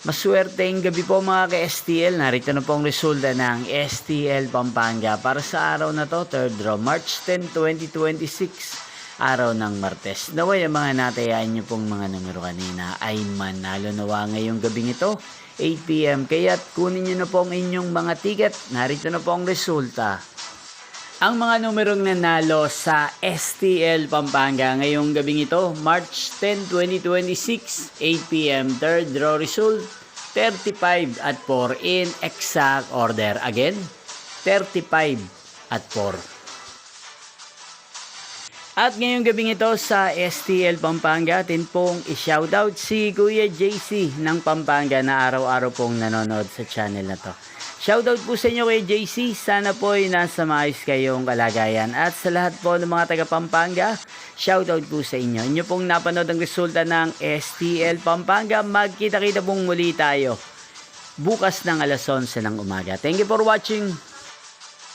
Maswerteng gabi po mga ka-STL. Narito na po ang resulta ng STL Pampanga para sa araw na to, 3rd draw, March 10, 2026, araw ng Martes. Naway ang mga natayaan nyo pong mga numero kanina ay manalo nawa ngayong gabing ito, 8 PM. Kaya't kunin nyo na po ang inyong mga ticket. Narito na po ang resulta. Ang mga numerong nanalo sa STL Pampanga ngayong gabing ito, March 10, 2026, 8 PM, 3rd draw result, 35 at 4 in exact order. Again, 35 at 4. At ngayong gabing ito sa STL Pampanga, atin pong i-shoutout si Kuya JC ng Pampanga na araw-araw pong nanonood sa channel na to. Shoutout po sa inyo kay JC, sana po ay nasa maayos kayong kalagayan. At sa lahat po ng mga taga Pampanga, shoutout po sa inyo. Inyo pong napanood ang resulta ng STL Pampanga. Magkita-kita pong muli tayo bukas ng alas 11 ng umaga. Thank you for watching.